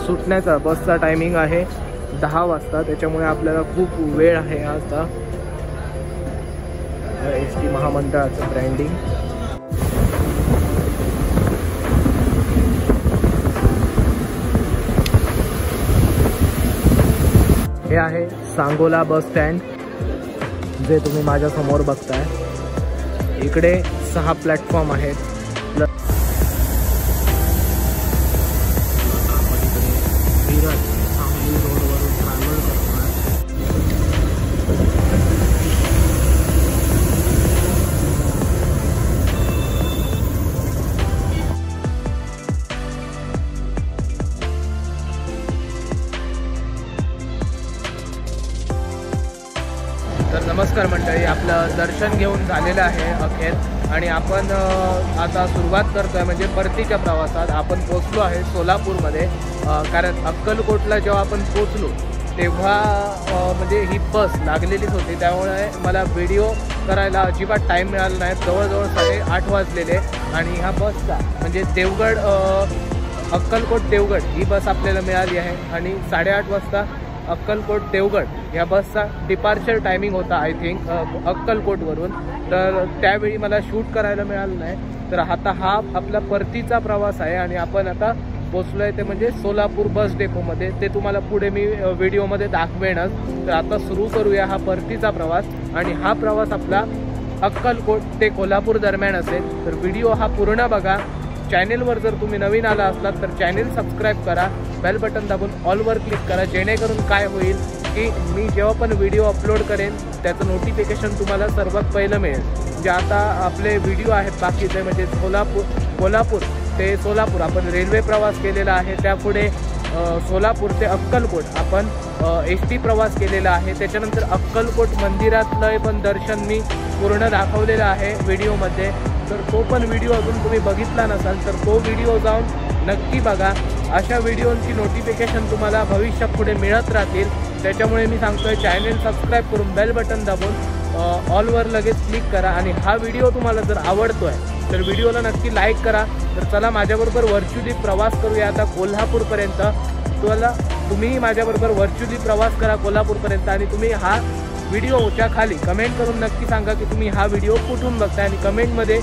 सुटण्याचा बसचा टायमिंग आहे 10 वाजता, त्याच्यामुळे आपल्याला खूप वेळ आहे आता. एस.टी. महामंडळाचं ब्रँडिंग. हे आहे सांगोला बस स्टँड, जे तुम्ही माझ्या समोर बघताय. इकडे 6 प्लॅटफॉर्म आहेत. सांगली रोडवरून ट्रॅव्हल करतोय. तर नमस्कार मंडळी, आपलं दर्शन घेऊन झालेलं आहे अखेर, आणि आपण आता सुरुवात करतोय म्हणजे परतीच्या प्रवासात. आपण पोचलो आहे सोलापूरमध्ये, कारण अक्कलकोटला जेव्हा आपण पोचलो तेव्हा म्हणजे ही बस लागलेलीच होती, त्यामुळे मला व्हिडिओ करायला अजिबात टाईम मिळाला नाही. जवळजवळ 8:30 वाजलेले, आणि ह्या बसचा म्हणजे देवगड अक्कलकोट देवगड ही बस आपल्याला मिळाली आहे. आणि 8:30 वाजता अक्कलकोट देवगड या बसचा डिपार्चर टायमिंग होता आय थिंक अक्कलकोटवरून. तर त्यावेळी मला शूट करायला मिळालं नाही. तर आता हा आपला परतीचा प्रवास आहे, आणि आपण आता पोचलो आहे ते म्हणजे सोलापूर बस डेपोमध्ये. ते तुम्हाला पुढे मी व्हिडिओमध्ये दाखवेनच. तर आता सुरू करूया हा परतीचा प्रवास, आणि हा प्रवास आपला अक्कलकोट ते कोल्हापूर दरम्यान असेल. तर व्हिडिओ हा पूर्ण बघा. चॅनेलवर जर तुम्ही नवीन आला असलात तर चॅनेल सबस्क्राईब करा, बेल बटन दाबून ऑलवर क्लिक करा, जेणेकरून काय होईल की मी जेव्हा पण व्हिडिओ अपलोड करेन त्याचं नोटिफिकेशन तुम्हाला सर्वात पहिलं मिळेल. म्हणजे आता आपले व्हिडिओ आहेत बाकीचे, म्हणजे कोल्हापूर ते सोलापूर आपण रेल्वे प्रवास केलेला आहे, त्यापुढे सोलापूर ते अक्कलकोट आपण एस.टी. प्रवास केलेला आहे. त्याच्यानंतर अक्कलकोट मंदिरातलं पण दर्शन मी पूर्ण दाखवलेलं आहे व्हिडिओमध्ये. तर तो पण व्हिडिओ अजून तुम्ही बघितला नसाल तर तो व्हिडिओ जाऊन नक्की बघा. अशा व्हिडिओंची नोटिफिकेशन तुम्हाला भविष्यात पुढे मिळत राहतील. त्याच्यामुळे मी सांगतोय चॅनेल सबस्क्राईब करून बेल बटन दाबून ऑलवर लगेच क्लिक करा. आणि हा व्हिडिओ तुम्हाला जर आवडतोय तर व्हिडिओला नक्की लाईक करा. तर चला माझ्याबरोबर व्हर्च्युअली प्रवास करूया आता कोल्हापूरपर्यंत. तुम्ही माझ्याबरोबर व्हर्च्युअली प्रवास करा कोल्हापूरपर्यंत, आणि तुम्ही हा व्हिडिओच्या खाली कमेंट करून नक्की सांगा की तुम्ही हा व्हिडिओ कुठून बघताय, आणि कमेंटमध्ये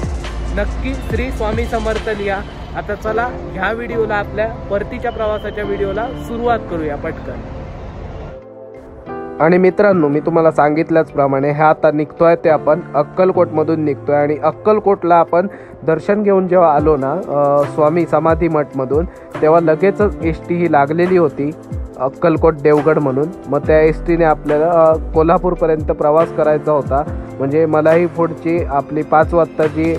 नक्की श्री स्वामी समर्थ लिहा. आता चला ह्या व्हिडिओला, आपल्या परतीच्या प्रवासाच्या व्हिडिओला सुरुवात करूया पटकन. आणि मित्रांनो, मी तुम्हाला सांगितल्याचप्रमाणे हे आता निघतोय ते आपण अक्कलकोटमधून निघतोय, आणि अक्कलकोटला आपण दर्शन घेऊन जेव्हा आलो ना स्वामी समाधी मठमधून, तेव्हा लगेचच एस.टी. ही लागलेली होती अक्कलकोट देवगड म्हणून. मग त्या एस.टीने आपल्याला कोल्हापूरपर्यंत प्रवास करायचा होता. म्हणजे मलाही पुढची आपली 5 वाजताची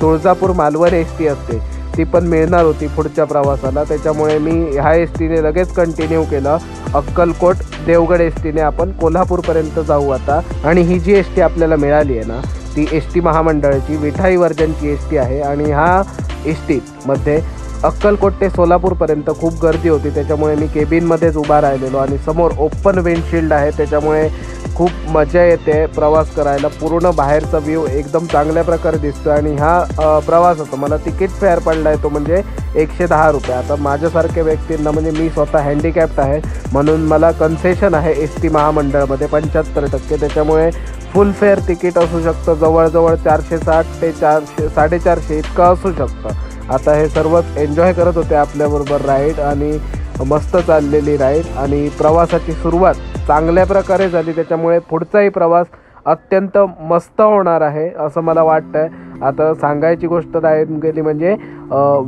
तुळजापूर मालवण एस.टी. असते ती पण मिळणार होती पुढच्या प्रवासाला. त्याच्यामुळे मी ह्या एस.टीने लगेच कंटिन्यू केलं. अक्कलकोट देवगड एस.टीने आपण कोल्हापूरपर्यंत जाऊ आता. आणि ही जी एस.टी. आपल्याला मिळाली आहे ना ती एस.टी. महामंडळाची विठाई वर्जनची एस.टी. आहे. आणि ह्या एस.टीमध्ये अक्कलकोट ते सोलापूरपर्यंत खूप गर्दी होती, त्याच्यामुळे मी केबिनमध्येच उभा राहिलेलो. आणि समोर ओपन विंडशील्ड आहे, त्याच्यामुळे खूप मजा येते प्रवास करायला. पूर्ण बाहेरचा व्ह्यू एकदम चांगल्या प्रकारे दिसतो. आणि हा प्रवासाचा मला तिकीट फेअर पडला आहे तो म्हणजे 110 रुपये. आता माझ्यासारख्या व्यक्तींना, म्हणजे मी स्वतः हँडिकॅप्ट आहे म्हणून मला कन्सेशन आहे एस.टी. महामंडळामध्ये 75%. त्याच्यामुळे फुल फेअर तिकीट असू शकतं, जवळजवळ 460 ते 450 इतकं असू शकतं. आता हे सर्वच एन्जॉय करत होते आपल्याबरोबर राईड, आणि मस्त चाललेली राईड, आणि प्रवासाची सुरुवात चांगल्या प्रकारे झाली. त्याच्यामुळे पुढचाही प्रवास अत्यंत मस्त होणार आहे असं मला वाटतंय. आता सांगायची गोष्ट राहील गेली म्हणजे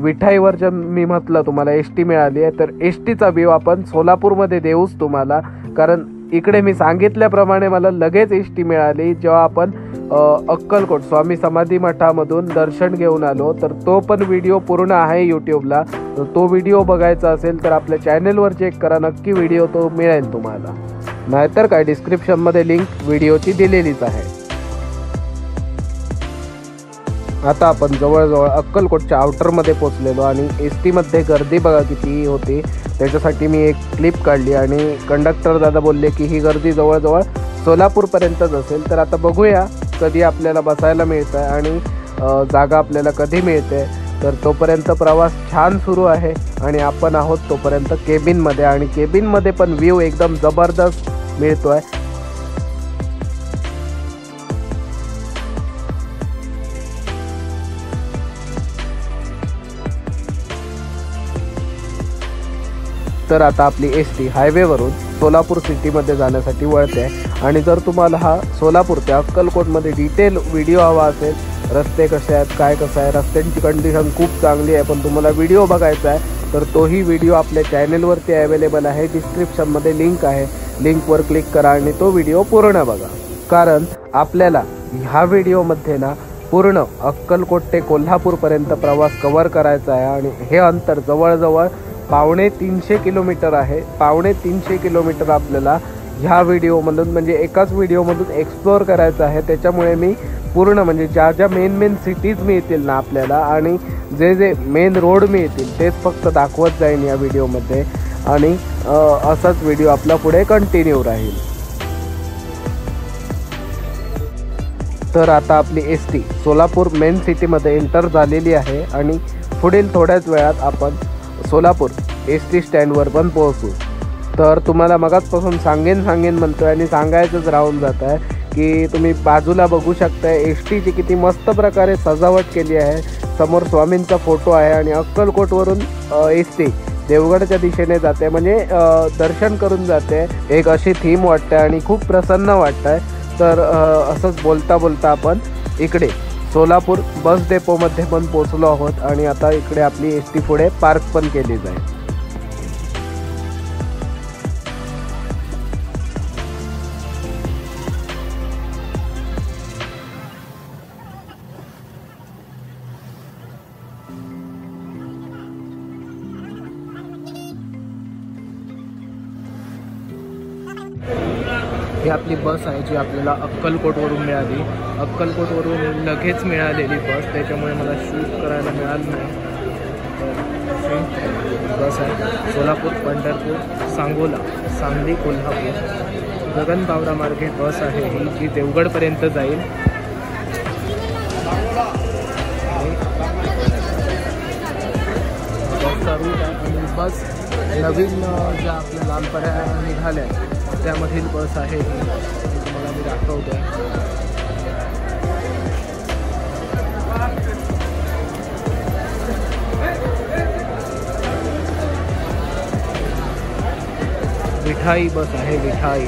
विठाईवर जर मी म्हटलं तुम्हाला एस.टी. मिळाली आहे, तर एस.टीचा व्ह्यू आपण सोलापूरमध्ये देऊच तुम्हाला. कारण इकडे मी सांगितल्याप्रमाणे मला लगेच एस.टी. मिळाली जेव्हा आपण अक्कलकोट स्वामी समाधी मठामधून दर्शन घेऊन आलो. तर तो पण व्हिडिओ पूर्ण आहे यूट्यूबला. तो व्हिडिओ बघायचा असेल तर आपल्या चॅनेलवर चेक करा, नक्की व्हिडिओ तो मिळेल तुम्हाला. नाहीतर काय, डिस्क्रिप्शनमध्ये लिंक व्हिडिओची दिलेलीच आहे. आता आपण जवळजवळ अक्कलकोटच्या आउटरमध्ये पोचलेलो, आणि एस.टीमध्ये गर्दी बघा किती होती. त्याच्यासाठी मी एक क्लिप काढली, आणि कंडक्टर दादा बोलले की ही गर्दी जवळजवळ सोलापूरपर्यंतच असेल. तर आता बघूया कधी आपल्याला बसायला मिळतं आणि जागा आपल्याला कधी मिळते. तर तोपर्यंत प्रवास छान सुरू आहे आणि आपण आहोत तोपर्यंत केबिनमध्ये, आणि केबिनमध्ये पण व्ह्यू एकदम जबरदस्त मिळतोय. तर आता आपली एसटी हायवेवरून सोलापूर सिटीमध्ये जाण्यासाठी वळते आहे. आणि जर तुम्हाला हा सोलापूर ते अक्कलकोटमध्ये डिटेल व्हिडिओ हवा असेल, रस्ते कसे आहेत, काय कसं आहे, रस्त्यांची कंडिशन खूप चांगली आहे, पण तुम्हाला व्हिडिओ बघायचा आहे, तर तोही व्हिडिओ आपल्या चॅनलवरती अवेलेबल आहे. डिस्क्रिप्शनमध्ये लिंक आहे, लिंकवर क्लिक करा आणि तो व्हिडिओ पूर्ण बघा. कारण आपल्याला ह्या व्हिडिओमध्ये ना पूर्ण अक्कलकोट ते कोल्हापूरपर्यंत प्रवास कव्हर करायचा आहे. आणि हे अंतर जवळजवळ 350 किलोमीटर आहे. 350 किलोमीटर आपल्याला ह्या व्हिडिओमधून म्हणजे एकाच व्हिडिओमधून एक्सप्लोअर करायचं आहे. त्याच्यामुळे मी पूर्ण म्हणजे ज्या ज्या मेन सिटीज मिळतील ना आपल्याला, आणि जे मेन रोड मिळतील तेच फक्त दाखवत जाईन या व्हिडिओमध्ये. आणि असाच व्हिडिओ आपला पुढे कंटिन्यू राहील. तर आता आपली एसटी सोलापूर मेन सिटीमध्ये एंटर झालेली आहे आणि पुढील थोड्याच वेळात आपण सोलापूर एसटी स्टँडवर पण पोहोचू. तर तुम्हाला मगाचपासून सांगेन म्हणतोय आणि सांगायचंच राहून जात आहे की तुम्ही बाजूला बघू शकताय एसटीची किती मस्त प्रकारे सजावट केली आहे. समोर स्वामींचा फोटो आहे आणि अक्कलकोटवरून एसटी देवगडच्या दिशेने जाते, म्हणजे दर्शन करून जाते. एक अशी थीम वाटते आणि खूप प्रसन्न वाटत आहे. तर असंच बोलता बोलता आपण इकडे सोलापूर बस डेपोमध्ये पण पोचलो आहोत आणि आता इकडे आपली एसटी पुढे पार्क पण केली जाईल. ही आपली बस आहे जी आपल्याला अक्कलकोटवरून मिळाली. अक्कलकोटवरून लगेच मिळालेली बस, त्याच्यामुळे मला शूट करायला मिळालं नाही. तर बस आहे सोलापूर, पंढरपूर, सांगोला, सांगली, कोल्हापूर गगनबावडा मार्गे बस आहे ही, जी देवगडपर्यंत जाईल. बसचा रूट आहे आणि बस नवीन ज्या आपल्या लालपऱ्या निघाल्या त्यामधील बस आहे ही, तुम्हाला मी दाखवतो आहे. विठाई बस आहे, विठाई.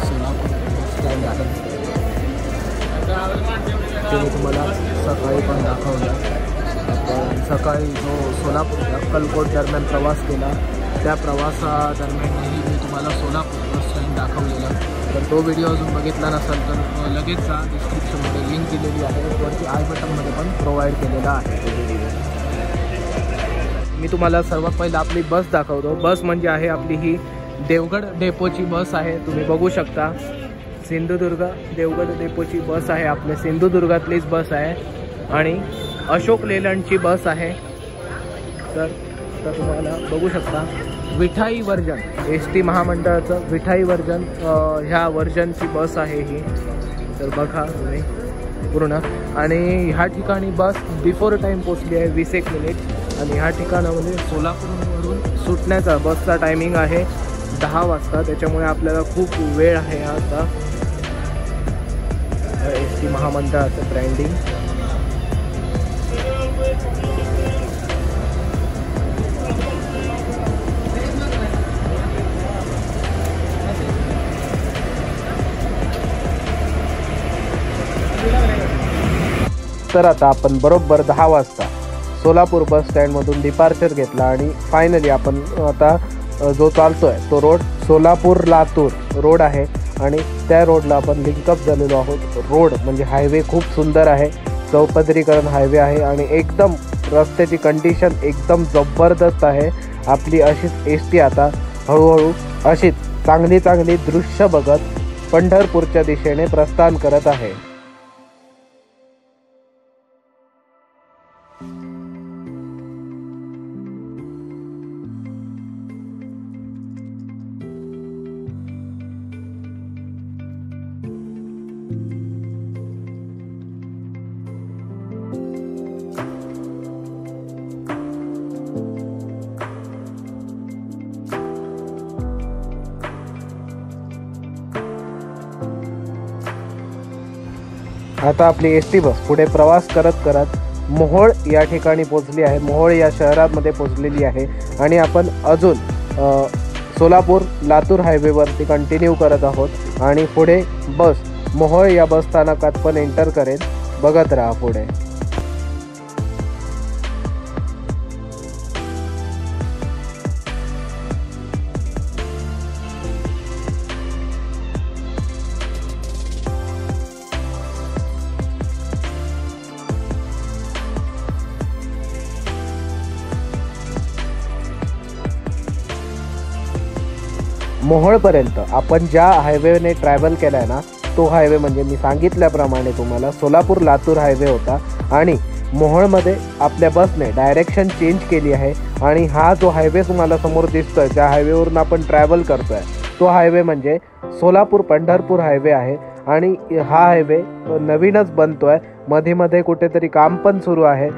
सोलापूर बस स्टँड आहे ते मी तुम्हाला सकाळी पण दाखवलं. सकाळी जो सोलापूर ते अक्कलकोट दरम्यान प्रवास केला त्या प्रवासादरम्यानही मी तुम्हाला सोलापूर बस स्टँड दाखवलेला. तर तो व्हिडिओ अजून बघितला नसेल तर लगेच जा, डिस्क्रिप्शनमध्ये लिंक दिलेली आहे, वरती आय बटनमध्ये पण प्रोव्हाइड केलेला आहे तो व्हिडिओ. मी तुम्हाला सर्वात पहिला आपली बस दाखवतो. बस म्हणजे आहे आपली ही देवगड डेपोची बस आहे, तुम्ही बघू शकता. सिंधुदुर्ग देवगड डेपोची बस आहे, आपल्या सिंधुदुर्गातलीच बस आहे आणि अशोक लेलंडची बस आहे. तर तुम्हाला बघू शकता विठाई वर्जन, एस टी महामंडळाचं विठाई वर्जन, ह्या वर्जनची बस आहे ही. तर बघा तुम्ही पूर्ण. आणि ह्या ठिकाणी बस बिफोर टाईम पोचली आहे 20 मिनिट. आणि ह्या ठिकाणामध्ये सोलापूरवरून सुटण्याचा बसचा टायमिंग आहे 10 वाजता, त्याच्यामुळे आपल्याला खूप वेळ आहे आता. एस टी महामंडळाचं ब्रँडिंग. तर आता आपण बरोबर 10 वाजता सोलापूर बस स्टँडमधून डिपार्चर घेतला आणि फायनली आपण आता जो चालतोय तो रोड सोलापूर लातूर रोड आहे आणि त्या रोडला आपण लिंकअप झालेलो आहोत. रोड म्हणजे हायवे खूप सुंदर आहे, चौपदरीकरण हायवे आहे आणि एकदम रस्त्याची कंडिशन एकदम जबरदस्त आहे. आपली अशीच एस टी आता हळूहळू अशीच चांगली दृश्य बघत पंढरपूरच्या दिशेने प्रस्थान करत आहे. आता आपली एस टी बस पुढे प्रवास करत करत मोहोळ या ठिकाणी पोचली आहे, मोहोळ या शहरामध्ये पोचलेली आहे आणि आपण अजून सोलापूर लातूर हायवेवरती कंटिन्यू करत आहोत आणि पुढे बस मोहोळ या बस स्थानकात पण एंटर करेल. बघत राहा पुढे. मोहोळपर्यंत आपण ज्या हायवेने ट्रॅव्हल केला आहे ना, तो हायवे म्हणजे मी सांगितल्याप्रमाणे तुम्हाला सोलापूर लातूर हायवे होता आणि मोहोळमध्ये आपल्या बसने डायरेक्शन चेंज केली आहे आणि हा जो हायवे तुम्हाला समोर दिसतोय, ज्या हायवेवरून आपण ट्रॅव्हल करतोय, तो हायवे म्हणजे सोलापूर पंढरपूर हायवे आहे आणि हा हायवे नवीनच बनतोय. मध्ये मध्ये कुठेतरी काम पण सुरू आहे.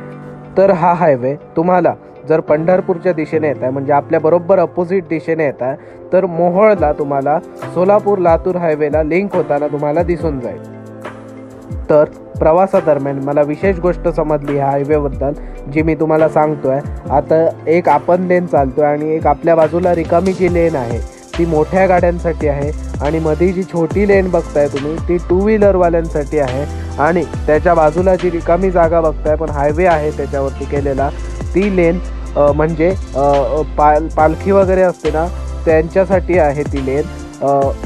तर हा हायवे तुम्हाला जर पंढरपूरच्या दिशेने येत आहे म्हणजे आपल्या बरोबर अपोजिट दिशेने येत आहे, तर मोहोळला तुम्हाला सोलापूर लातूर हायवेला लिंक होताना तुम्हाला दिसून जाईल. तर प्रवासादरम्यान मला विशेष गोष्ट समजली ह्या हायवेबद्दल, जी मी तुम्हाला सांगतोय. आता एक आपण लेन चालतोय आणि एक आपल्या बाजूला रिकामी जी लेन आहे ती मोठ्या गाड्यांसाठी आहे आणि मध्ये जी छोटी लेन बघताय तुम्ही ती टू व्हीलरवाल्यांसाठी आहे आणि त्याच्या बाजूला जी रिकामी जागा बघताय पण हायवे आहे त्याच्यावरती केलेला, ती लेन म्हणजे पालखी वगैरे असते ना त्यांच्यासाठी आहे ती लेन.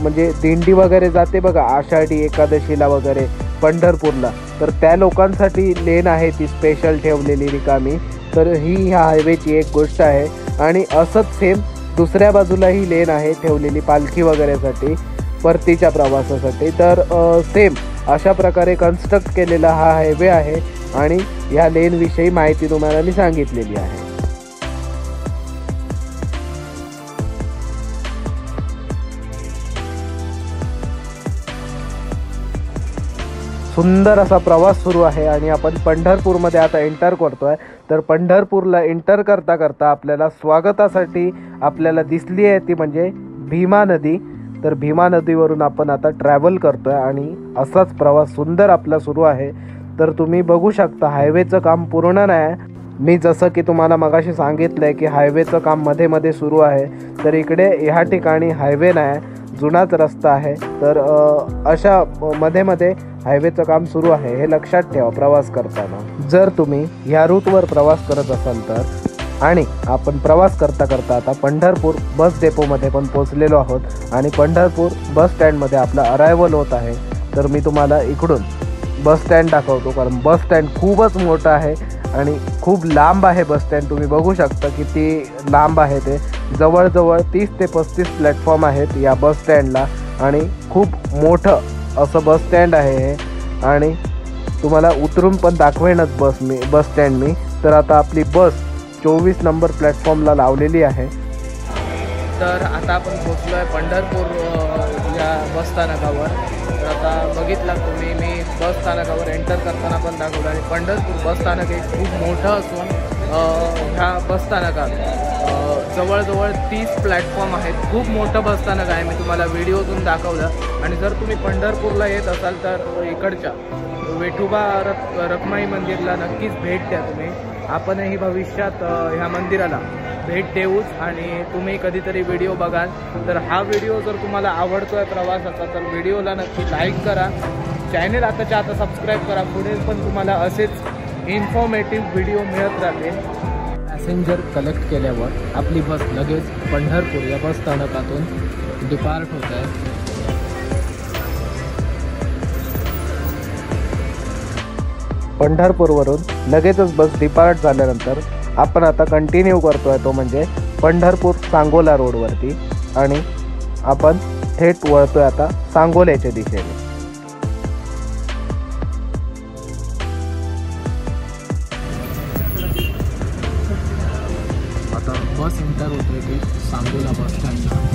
म्हणजे दिंडी वगैरे जाते बघा आषाढी एकादशीला वगैरे पंढरपूरला, तर त्या लोकांसाठी लेन आहे ती स्पेशल ठेवलेली रिकामी. तर ही ह्या हायवेची एक गोष्ट आहे आणि असंच सेम दुसऱ्या बाजूला ही लेन आहे ठेवलेली पालखी वगैरेसाठी, परतीच्या प्रवासासाठी. तर सेम अशा प्रकारे कन्स्ट्रक्ट केलेला हा हायवे आहे आणि ह्या लेनविषयी माहिती तुम्हाला मी सांगितलेली आहे. सुंदर असा प्रवास सुरू आहे आणि आपण पंढरपूरमध्ये आता एंटर करतोय. तर पंढरपूरला एंटर करता करता आपल्याला स्वागतासाठी आपल्याला दिसली आहे ती म्हणजे भीमा नदी. तर भीमा नदीवरून आपण आता ट्रॅव्हल करतोय आणि असाच प्रवास सुंदर आपला सुरू आहे. तर तुम्ही बघू शकता हायवेचं काम पूर्ण नाही. मी जसं की तुम्हाला मगाशी सांगितलं आहे की हायवेचं काम मध्ये मध्ये सुरू आहे, तर इकडे ह्या ठिकाणी हायवे नाही, जुनाच रस्ता आहे. तर अशा मध्ये मध्ये हायवेचं काम सुरू आहे, हे लक्षात ठेवा प्रवास करताना. जर तुम्ही ह्या रूटवर प्रवास करत असाल तर. आणि आपण प्रवास करता करता आता पंढरपूर बस डेपोमध्ये पण पोचलेलो आहोत आणि पंढरपूर बस स्टँडमध्ये आपला अरायवल होत आहे. तर मी तुम्हाला इकडून बस स्टँड दाखवतो, कारण बस स्टँड खूपच मोठं आहे आणि खूप लांब आहे बस स्टँड. तुम्ही बघू शकता किती लांब आहे ते. जवळजवळ 30 ते 35 प्लॅटफॉर्म आहेत या बस स्टँडला आणि खूप मोठं असं बस स्टँड आहे हे. आणि तुम्हाला उतरून पण दाखवेनच बस स्टँड मी. तर आता आपली बस 24 नंबर प्लॅटफॉर्मला लावलेली आहे. तर आता आपण पोचलो आहे पंढरपूर या बसस्थानकावर. तर आता बघितला तुम्ही, मी बसस्थानकावर एंटर करताना पण दाखवलं आणि पंढरपूर बसस्थानक हे खूप मोठं असून ह्या बसस्थानकात जवळजवळ 30 प्लॅटफॉर्म आहेत. खूप मोठं बसस्थानक आहे, मी तुम्हाला व्हिडिओतून दाखवलं. आणि जर तुम्ही पंढरपूरला येत असाल तर इकडच्या विठोबा रखमाई मंदिरला नक्कीच भेट द्या तुम्ही. आपणही भविष्यात ह्या मंदिराला भेट देऊच आणि तुम्ही कधीतरी व्हिडिओ बघाल. तर हा व्हिडिओ जर तुम्हाला आवडतोय प्रवासाचा तर व्हिडिओला नक्की लाईक करा, चॅनल आताच्या आता सबस्क्राईब करा. पुढे पण तुम्हाला असेच इन्फॉर्मेटिव्ह व्हिडिओ मिळत राहतील. पॅसेंजर कलेक्ट केल्यावर आपली बस लगेच पंढरपूर या बस स्थानकातून डिपार्ट होत आहे. पंढरपूरवरून लगेचच बस डिपार्ट झाल्यानंतर आपण आता कंटिन्यू करतोय तो म्हणजे पंढरपूर सांगोला रोडवरती आणि आपण थेट वळतोय आता सांगोल्याच्या दिशेने. आता बस एंटर होतोय की सांगोला बस स्टँडला.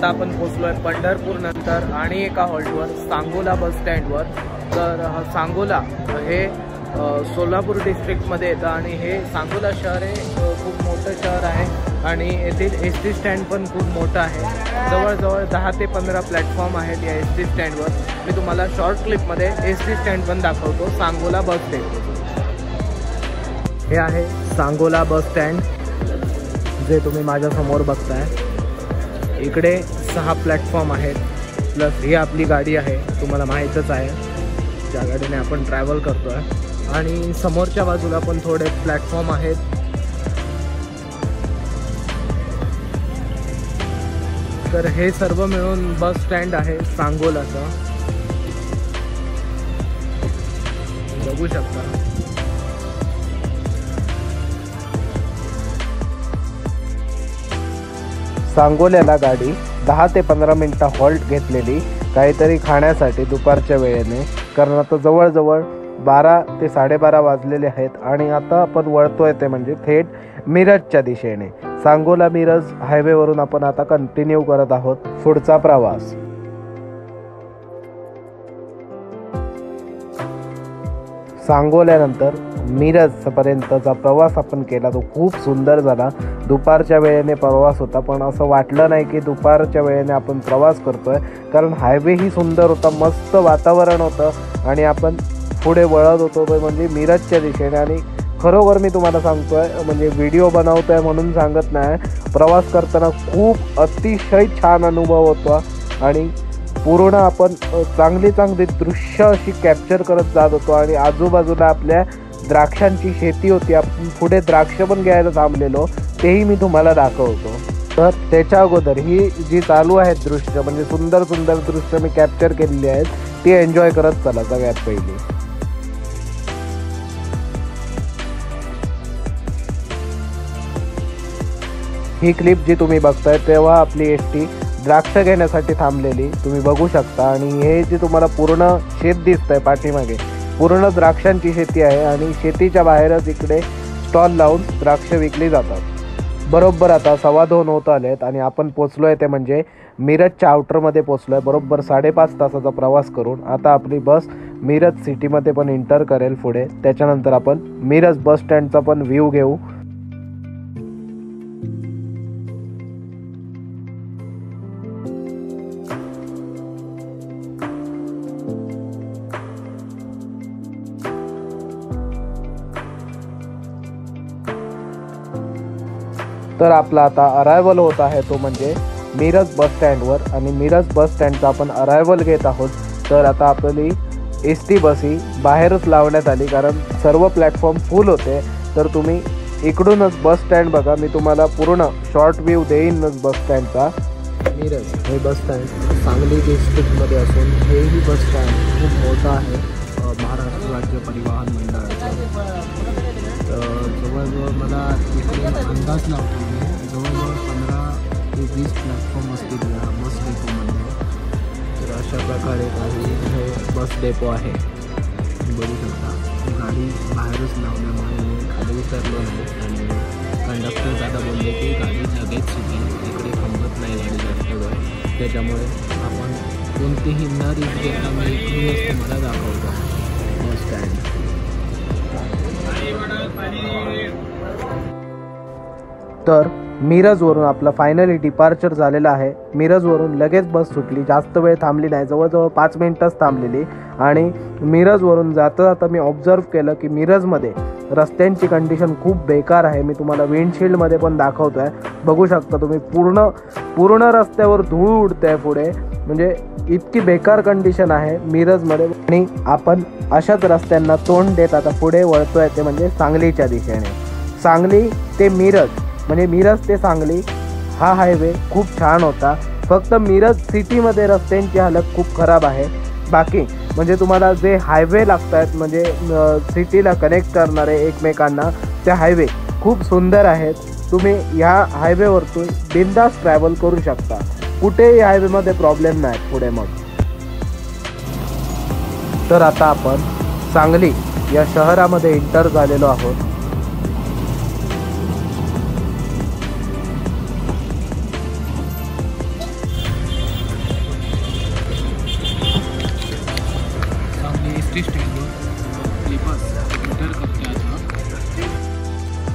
आता आपण पोचलो आहे पंढरपूर नंतर आणि एका हॉल्टवर सांगोला बस स्टँडवर. तर सांगोला हे सोलापूर डिस्ट्रिक्टमध्ये येतं आणि हे सांगोला शहर हे खूप मोठं शहर आहे आणि येथील एस टी स्टँड पण खूप मोठं आहे. जवळजवळ 10 ते 15 प्लॅटफॉर्म आहेत या एस टी स्टँडवर. मी तुम्हाला शॉर्ट क्लिपमध्ये एस टी स्टँड पण दाखवतो सांगोला बस स्टँड. हे आहे सांगोला बस स्टँड जे तुम्ही माझ्यासमोर बघताय. इकडे 6 प्लॅटफॉर्म आहेत प्लस ही आपली गाडी आहे, तुम्हाला माहीतच आहे ज्या गाडीने आपण ट्रॅव्हल करतो आहे. आणि समोरच्या बाजूला पण थोडे प्लॅटफॉर्म आहेत. तर हे सर्व मिळून बस स्टँड आहे सांगोलाचं, बघू शकता. सांगोल्याला गाडी 10 ते 15 मिनटं हॉल्ट घेतलेली काहीतरी खाण्यासाठी दुपारच्या वेळेने, कारण आता जवळजवळ 12 ते 12:30 वाजलेले आहेत आणि आता आपण वळतोय ते म्हणजे थेट मिरजच्या दिशेने. सांगोला मिरज हायवेवरून आपण आता कंटिन्यू करत आहोत पुढचा प्रवास. सांगोल्यानंतर मिरजपर्यंतचा प्रवास आपण केला, तो खूप सुंदर झाला. दुपारच्या वेळेने प्रवास होता पण असं वाटलं नाही की दुपारच्या वेळेने आपण प्रवास करतोय, कारण हायवेही सुंदर होता, मस्त वातावरण होतं आणि आपण पुढे वळत होतो म्हणजे मिरजच्या दिशेने. आणि खरोखर मी तुम्हाला सांगतोय, म्हणजे व्हिडिओ बनवतोय म्हणून सांगत नाही, प्रवास करताना खूप अतिशय छान अनुभव होता आणि पूर्ण आपण चांगली दृश्य अशी कॅप्चर करत जात होतो. आणि आजूबाजूला आपल्या द्राक्षांची शेती होती, आपण पुढे द्राक्ष पण घ्यायला थांबलेलो, तेही मी तुम्हाला दाखवतो. तर त्याच्या अगोदर ही जी चालू आहेत दृश्य, म्हणजे सुंदर दृश्य मी कॅप्चर केलेली आहेत, ती एन्जॉय करत चला. सगळ्यात पहिली ही क्लिप जी तुम्ही बघताय तेव्हा आपली एसटी द्राक्ष घेण्यासाठी थांबलेली तुम्ही बघू शकता. आणि हे जे तुम्हाला पूर्ण शेत दिसतंय पाठीमागे, पूर्ण द्राक्षांची शेती आहे आणि शेतीच्या बाहेरच इकडे स्टॉल लावून द्राक्ष विकली जातात. बरोबर आता 2:15 होत आलेत आणि आपण पोचलो आहे ते म्हणजे मिरजच्या आउटरमध्ये पोचलो आहे. बरोबर 5.5 तासाचा प्रवास करून आता आपली बस मिरज सिटीमध्ये पण एंटर करेल पुढे. त्याच्यानंतर आपण मिरज बस स्टँडचा पण व्ह्यू घेऊ. तर आपला आता अरायवल होत आहे तो म्हणजे मिरज बस स्टँडवर आणि मिरज बस स्टँडचा आपण अरायवल घेत आहोत. तर आता आपली एस टी बस ही बाहेरच लावण्यात आली कारण सर्व प्लॅटफॉर्म फुल होते. तर तुम्ही इकडूनच बस स्टँड बघा, मी तुम्हाला पूर्ण शॉर्ट व्ह्यू देईनच बस स्टँडचा. मिरज हे बस स्टँड सांगली डिस्ट्रिक्टमध्ये असून हेही बस स्टँड खूप मोठं आहे महाराष्ट्र राज्य परिवहन मंडळाचं. जवळजवळ मला इकडे अंदाज लावतो मी जवळजवळ 15 ते 20 प्लॅटफॉर्म असतील या बस डेपोमध्ये. तर अशा प्रकारे काही हे बस डेपो आहे, बघू शकता. गाडी बाहेरच लावल्यामुळे खाली उतरलो नाही आणि कंडक्टर दादा बोलले की गाडी लगेच सुटेल, इकडे थांबत नाही गाडी जास्त वेळ, त्याच्यामुळे आपण कोणतीही न रिस्क घेता मी इकडूनच तुम्हाला दाखवतो बस स्टँड. तर मिरजवरून आपलं फायनली डिपार्चर झालेलं आहे. मिरजवरून लगेच बस सुटली, जास्त वेळ थांबली नाही, जवळजवळ 5 मिनिटच थांबलेली. आणि मिरजवरून जाता जाता मी ऑब्झर्व केलं की मिरजमध्ये रस्त्यांची कंडिशन खूप बेकार आहे. मी तुम्हाला विंडशील्डमध्ये पण दाखवतो आहे, बघू शकता तुम्ही. पूर्ण रस्त्यावर धूळ उडते आहे पुढे, म्हणजे इतकी बेकार कंडिशन आहे मिरजमध्ये. आणि आपण अशाच रस्त्यांना तोंड देत आता पुढे वळतो आहे ते म्हणजे सांगलीच्या दिशेने. सांगली ते मिरज म्हणजे मिरज ते सांगली हा हायवे खूप छान होता. फक्त मिरज सिटीमध्ये रस्त्यांची हालत खूप खराब आहे. बाकी म्हणजे तुम्हाला जे हायवे लागत आहेत म्हणजे सिटीला कनेक्ट करणारे एकमेकांना, ते हायवे खूप सुंदर आहेत. तुम्ही ह्या हायवेवरतून बिनधास्त ट्रॅव्हल करू शकता, कुठेही हायवेमध्ये प्रॉब्लेम नाही पुढे. मग तर आता आपण सांगली या शहरामध्ये एंटर झालेलो आहोत.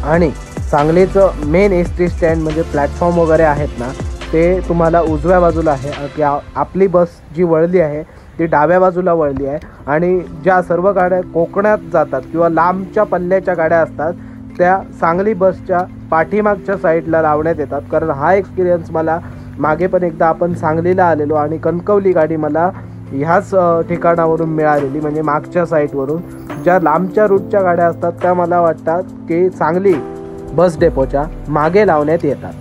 आणि सांगलीचं मेन एस टी स्टँड म्हणजे प्लॅटफॉर्म वगैरे आहेत ना, ते तुम्हाला उजव्या बाजूला आहे. आपली बस जी वळली आहे ती डाव्या बाजूला वळली आहे. आणि ज्या सर्व गाड्या कोकणात जातात किंवा लांबच्या पल्ल्याच्या गाड्या असतात त्या सांगली बसच्या पाठीमागच्या साईडला लावण्यात येतात. कारण हा एक्सपिरियन्स मला मागे पण एकदा आपण सांगलीला आलेलो आणि कणकवली गाडी मला ह्याच ठिकाणावरून मिळालेली, म्हणजे मागच्या साईडवरून. ज्या लांबच्या रूटच्या गाड्या असतात त्या मला वाटतात की सांगली बस डेपोच्या मागे लावण्यात येतात.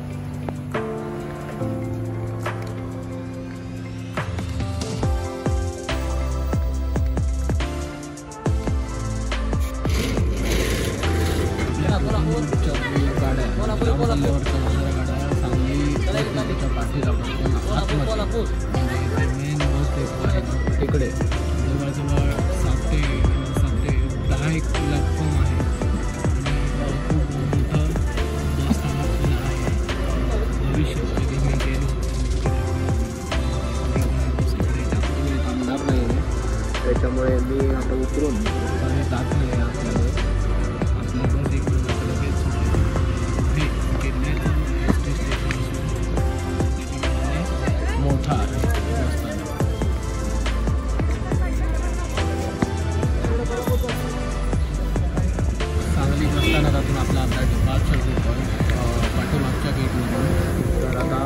तिकडे जवळजवळ 7 ते 10 एक प्लॅटफॉर्म आहे आणि खूप मोठं बस स्थानक पण आहे. भविष्यात कधी मी गेलो थांबणार नाही, त्याच्यामुळे मी आता उतरून जात नाही. आपल्याला आपली बस इकडून लगेच हे किल्ल्याचं एस टी स्टेशन मोठा आहे. सांगली बसस्थानकातून आपला आता डिपार्चर होतो पाठीमागच्या गेटमधून. तर आता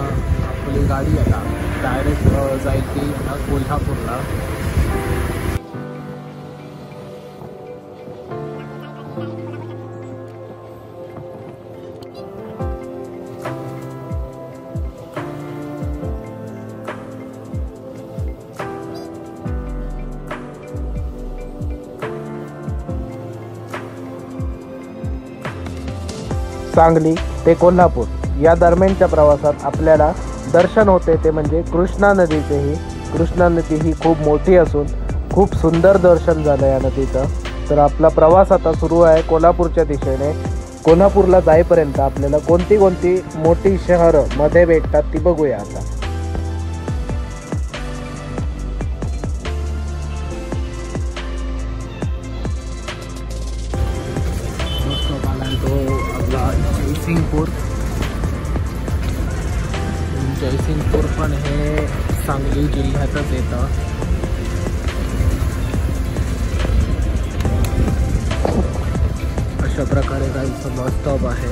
आपली गाडी आता डायरेक्ट जाईल ती कोल्हापूरला. सांगली ते कोल्हापूर या दरम्यानच्या प्रवासात आपल्याला दर्शन होते ते म्हणजे कृष्णा नदीचेही. कृष्णा नदी ही खूप मोठी असून खूप सुंदर दर्शन झालं या नदीचं. तर आपला प्रवास आता सुरू आहे कोल्हापूरच्या दिशेने. कोल्हापूरला जाईपर्यंत आपल्याला कोणती कोणती मोठी शहरं मध्ये भेटतात ती बघूया आता. जयसिंगपूर पण हे सांगली जिल्ह्यातच येतं. अशा प्रकारे गाईचं बस स्टॉप आहे.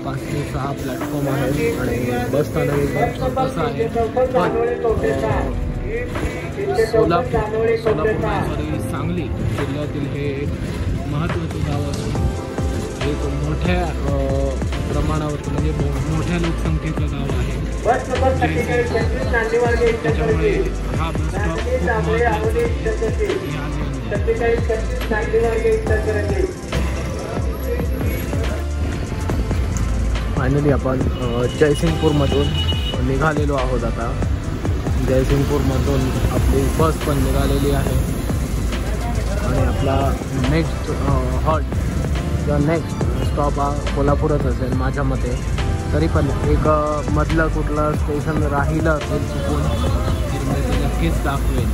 पाच ते 6 प्लॅटफॉर्म आहेत आणि बस स्थानक एकदम छोटंसं आहे. पण सोलापूर सॉरी सांगली जिल्ह्यातील हे एक महत्त्वाचं गाव असून एक मोठ्या प्रमाणावर म्हणजे मोठ्या लोकसंख्येचं गाव आहे. त्याच्यामुळे हा बस स्टॉप खूप फायनली आपण जयसिंगपूरमधून निघालेलो आहोत. आता जयसिंगपूरमधून आपली बस पण निघालेली आहे आणि आपला नेक्स्ट हॉल्ट किंवा नेक्स्ट स्टॉप हा कोल्हापूरच असेल माझ्या मते. तरी पण एक मधलं कुठलं स्टेशन राहिलं असेल चुकून तर मी ते नक्कीच दाखवेल.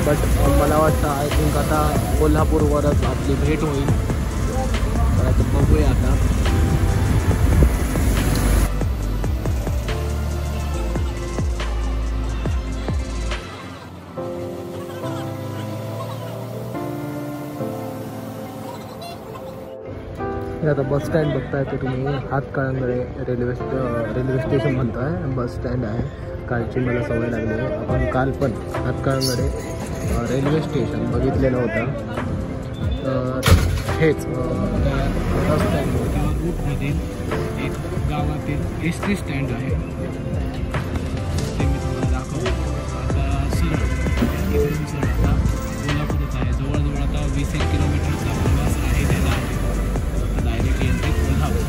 बट मला वाटतं आय थिंक आता कोल्हापूरवरच आपली भेट होईल. तर आता बघूया आता. आता बस स्टँड बघताय तर तुम्ही हातकणंगले रेल्वे स्टेशन म्हणताय. बस स्टँड आहे. कालची मला सवय लागली आहे. आपण काल पण हातकणंगले रेल्वे स्टेशन बघितलेलं होतं. हेच बस स्टँड किंवा रूटमधील एक गावातील एस टी स्टँड आहे. ते मी तुम्हाला दाखवतो. आता सरळ इकडून सरळ आता कोल्हापूरच आहे. जवळजवळ आता 20 किलोमीटरचा प्रवास आहे त्याला आहे. Direct entry Kolhapur.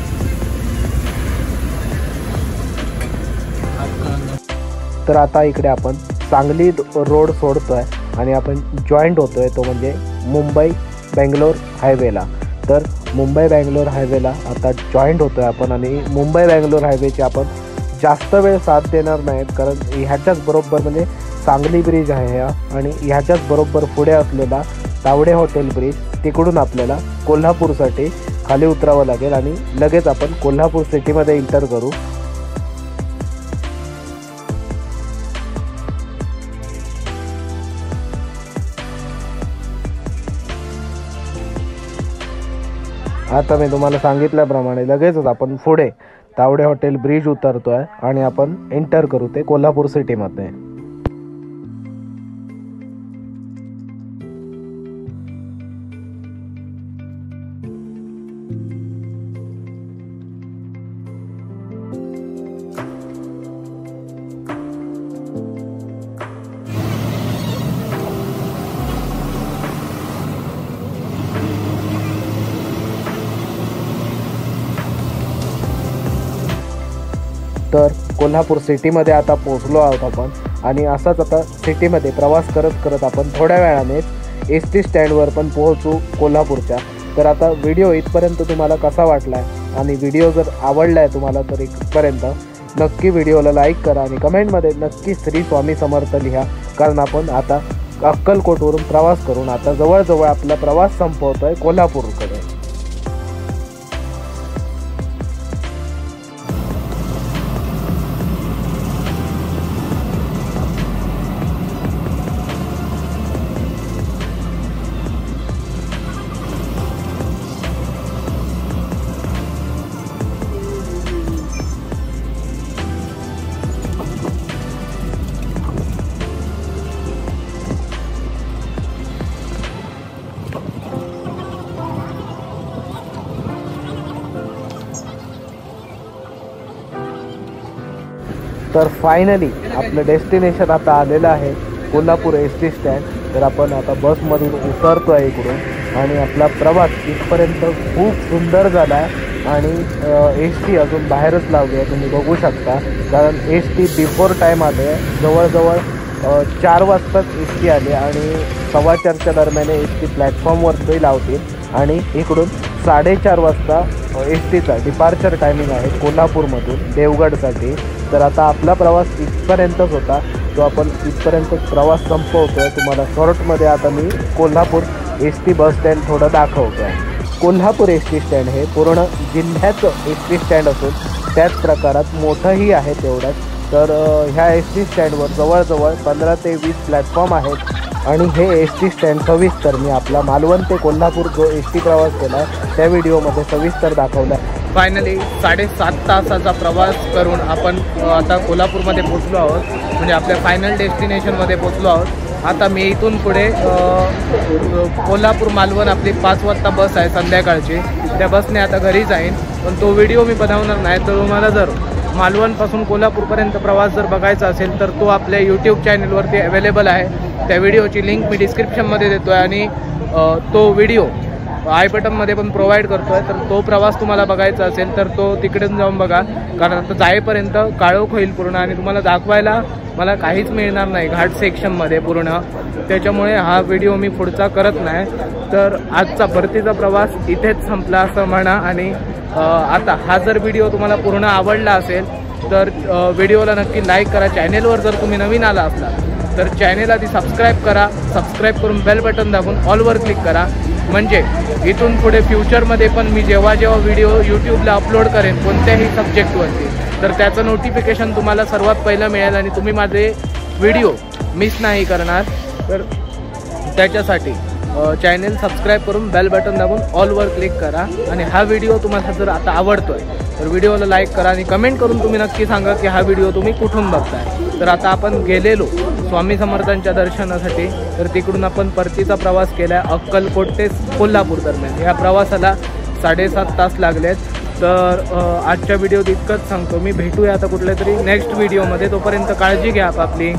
तर आता इकडे आपण सांगली रोड सोडतो आहे आणि आपण जॉईंट होतो आहे, तो म्हणजे मुंबई बेंगलोर हायवेला. तर मुंबई बेंगलोर हायवेला आता जॉईंट होतो आहे आपण आणि मुंबई बेंगलोर हायवेचे आपण जास्त वेळ साथ देणार नाहीत, कारण ह्याच्याच बरोबर म्हणजे सांगली ब्रिज आहे ह्या आणि ह्याच्याच बरोबर पुढे असलेला तावडे हॉटेल ब्रिज, तिकडून आपल्याला कोल्हापूरसाठी खाली उतरावं लागेल आणि लगेच आपण कोल्हापूर सिटीमध्ये एंटर करू. आता मी तुम्हाला सांगितल्याप्रमाणे लगेचच आपण पुढे तावडे हॉटेल ब्रिज उतरतो आहे आणि आपण एंटर करू ते कोल्हापूर सिटीमध्ये. तर कोल्हापूर सिटीमध्ये आता पोहोचलो आहोत आपण आणि असाच आता सिटीमध्ये प्रवास करत करत आपण थोड्या वेळानेच एस टी स्टँडवर पण पोहोचू कोल्हापूरच्या. तर आता व्हिडिओ इथपर्यंत तुम्हाला कसा वाटला आहे आणि व्हिडिओ जर आवडला आहे तुम्हाला तर इथपर्यंत नक्की व्हिडिओला लाईक करा आणि कमेंटमध्ये नक्की श्री स्वामी समर्थ लिहा, कारण आपण आता अक्कलकोटवरून प्रवास करून आता जवळजवळ आपला प्रवास संपवतो आहे कोल्हापूरकडे. तर फायनली आपलं डेस्टिनेशन आता आलेलं आहे कोल्हापूर एस टी स्टँड. तर आपण आता बसमधून उतरतो आहे इकडून आणि आपला प्रवास इथपर्यंत खूप सुंदर झाला आहे आणि एस टी अजून बाहेरच लावली आहे, तुम्ही बघू शकता, कारण एस टी बिफोर टाईम आले आहे. जवळजवळ 4 वाजताच एस टी आली आणि 4:15च्या दरम्यान एस टी प्लॅटफॉर्मवरती लावतील आणि इकडून 4:30 वाजता एस टीचा डिपार्चर टायमिंग आहे कोल्हापूरमधून देवगडसाठी. तर आता आपला प्रवास इथपर्यंतच होता, जो आपण इथपर्यंत प्रवास संपवतो आहे. तुम्हाला शॉर्टमध्ये आता मी Kolhapur S T bus stand थोडं दाखवतो आहे. कोल्हापूर एस टी स्टँड हे पूर्ण जिल्ह्याचं एस टी स्टँड असून त्याच प्रकारात मोठंही आहे तेवढंच. तर ह्या एस टी स्टँडवर जवळजवळ 15 ते 20 प्लॅटफॉर्म आहेत आणि हे एस टी स्टँड सविस्तर मी आपला मालवण ते कोल्हापूर जो एस टी प्रवास केला आहे त्या व्हिडिओमध्ये सविस्तर दाखवला आहे. फायनली 7.5 तासाचा प्रवास करून आपण आता कोल्हापूरमध्ये पोचलो आहोत, म्हणजे आपल्या फायनल डेस्टिनेशनमध्ये पोचलो आहोत. आता मी इथून पुढे कोल्हापूर मालवण आपली 5 वाजता बस आहे संध्याकाळची, त्या बसने आता घरी जाईन. पण तो व्हिडिओ मी बनवणार नाही. तर तुम्हाला जर मालवणपासून कोल्हापूरपर्यंत प्रवास जर बघायचा असेल तर तो आपल्या यूट्यूब चॅनलवरती अवेलेबल आहे. त्या व्हिडिओची लिंक मी डिस्क्रिप्शनमध्ये देतो आहे आणि तो व्हिडिओ आय बटनमध्ये पण प्रोव्हाइड करतो आहे. तर तो प्रवास तुम्हाला बघायचा असेल तर तो तिकडेच जाऊन बघा, कारण आता जाईपर्यंत काळोख होईल पूर्ण आणि तुम्हाला दाखवायला मला काहीच मिळणार नाही घाट सेक्शनमध्ये पूर्ण. त्याच्यामुळे हा व्हिडिओ मी पुढचा करत नाही. तर आजचा परतीचा प्रवास इथेच संपला असं म्हणा. आणि आता हा जर व्हिडिओ तुम्हाला पूर्ण आवडला असेल तर व्हिडिओला नक्की लाईक करा. चॅनेलवर जर तुम्ही नवीन आला असला तर चॅनेल आधी सबस्क्राईब करा. सबस्क्राईब करून बेल बटन दाबून ऑलवर क्लिक करा, म्हणजे इथून पुढे फ्युचरमध्ये पण मी जेव्हा जेव्हा व्हिडिओ यूट्यूबला अपलोड करेन कोणत्याही सब्जेक्टवरती तर त्याचं नोटिफिकेशन तुम्हाला सर्वात पहिलं मिळेल आणि तुम्ही माझे व्हिडिओ मिस नाही करणार. तर त्याच्यासाठी चॅनेल सबस्क्राईब करून बेल बटन दाबून ऑलवर क्लिक करा. आणि हा व्हिडिओ तुम्हाला जर आता आवडतोय तर व्हिडिओला लाईक करा आणि कमेंट करून तुम्ही नक्की सांगा की हा व्हिडिओ तुम्ही कुठून बघताय. तर आता आपण गेलेलो स्वामी समर्थांच्या दर्शनासाठी, तर तिकडून आपण परतीचा प्रवास केला आहे अक्कलकोट ते कोल्हापूर दरम्यान. या प्रवासाला 7.5 तास लागलेत. तर आजच्या व्हिडिओत इतकंच सांगतो मी. भेटूया आता कुठल्या तरी नेक्स्ट व्हिडिओमध्ये. तोपर्यंत काळजी घ्या आपली.